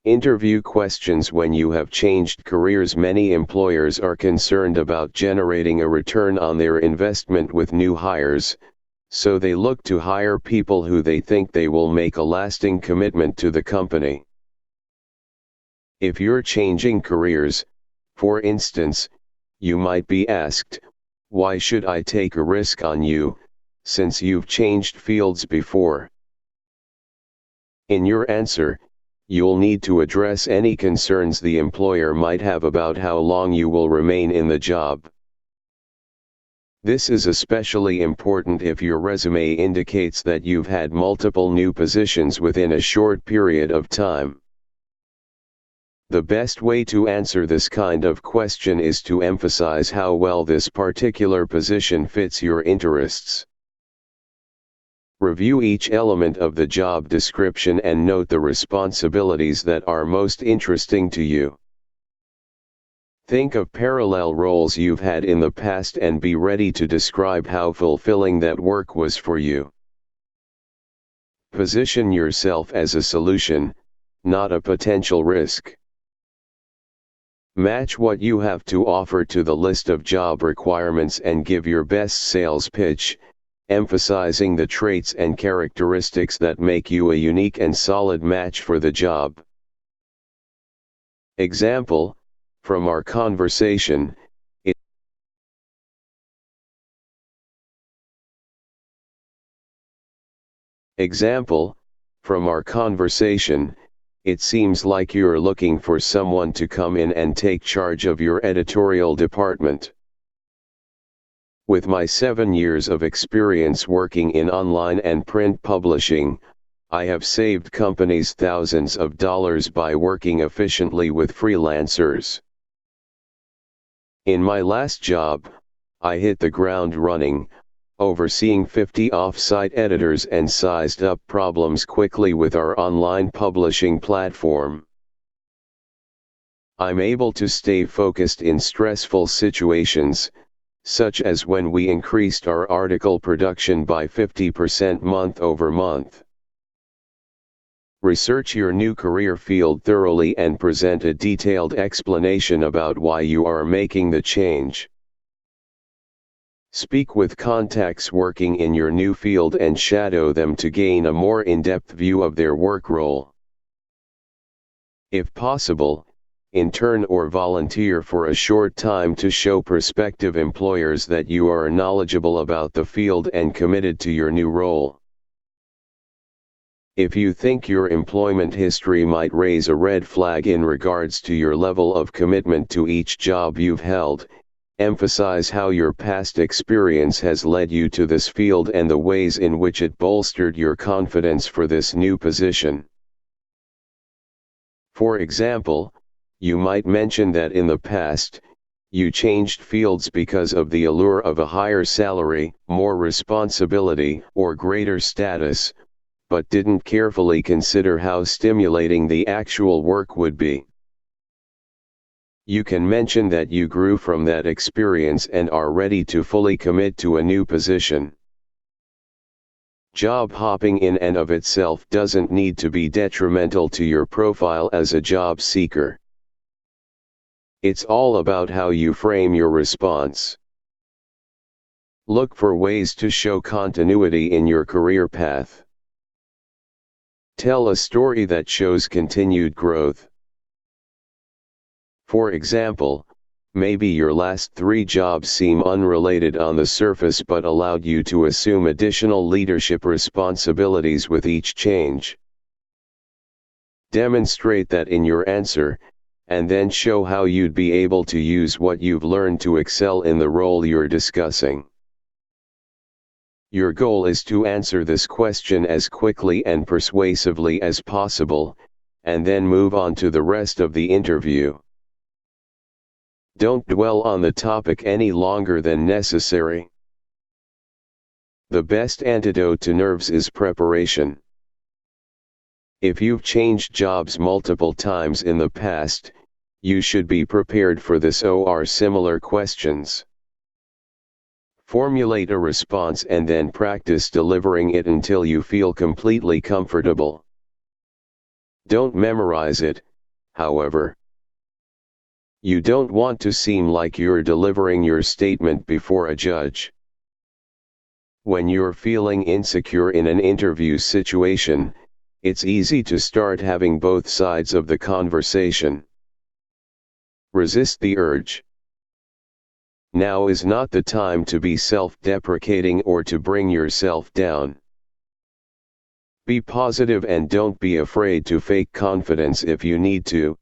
Interview questions. When you have changed careers, many employers are concerned about generating a return on their investment with new hires, so they look to hire people who they think they will make a lasting commitment to the company. If you're changing careers, for instance, you might be asked, "Why should I take a risk on you, since you've changed fields before?" In your answer, you'll need to address any concerns the employer might have about how long you will remain in the job. This is especially important if your resume indicates that you've had multiple new positions within a short period of time. The best way to answer this kind of question is to emphasize how well this particular position fits your interests. Review each element of the job description and note the responsibilities that are most interesting to you. Think of parallel roles you've had in the past and be ready to describe how fulfilling that work was for you. Position yourself as a solution, not a potential risk. Match what you have to offer to the list of job requirements and give your best sales pitch, emphasizing the traits and characteristics that make you a unique and solid match for the job. Example, from our conversation, it seems like you're looking for someone to come in and take charge of your editorial department. With my 7 years of experience working in online and print publishing, I have saved companies thousands of dollars by working efficiently with freelancers. In my last job, I hit the ground running, overseeing 50 off-site editors and sized up problems quickly with our online publishing platform. I'm able to stay focused in stressful situations, such as when we increased our article production by 50% month over month. Research your new career field thoroughly and present a detailed explanation about why you are making the change. Speak with contacts working in your new field and shadow them to gain a more in-depth view of their work role. If possible, intern or volunteer for a short time to show prospective employers that you are knowledgeable about the field and committed to your new role. If you think your employment history might raise a red flag in regards to your level of commitment to each job you've held, emphasize how your past experience has led you to this field and the ways in which it bolstered your confidence for this new position. For example, you might mention that in the past, you changed fields because of the allure of a higher salary, more responsibility, or greater status, but didn't carefully consider how stimulating the actual work would be. You can mention that you grew from that experience and are ready to fully commit to a new position. Job hopping in and of itself doesn't need to be detrimental to your profile as a job seeker. It's all about how you frame your response. Look for ways to show continuity in your career path. Tell a story that shows continued growth. For example, maybe your last 3 jobs seem unrelated on the surface but allowed you to assume additional leadership responsibilities with each change. Demonstrate that in your answer, and then show how you'd be able to use what you've learned to excel in the role you're discussing. Your goal is to answer this question as quickly and persuasively as possible, and then move on to the rest of the interview. Don't dwell on the topic any longer than necessary. The best antidote to nerves is preparation. If you've changed jobs multiple times in the past, you should be prepared for this or similar questions. Formulate a response and then practice delivering it until you feel completely comfortable. Don't memorize it, however. You don't want to seem like you're delivering your statement before a judge. When you're feeling insecure in an interview situation, it's easy to start having both sides of the conversation. Resist the urge. Now is not the time to be self-deprecating or to bring yourself down. Be positive and don't be afraid to fake confidence if you need to,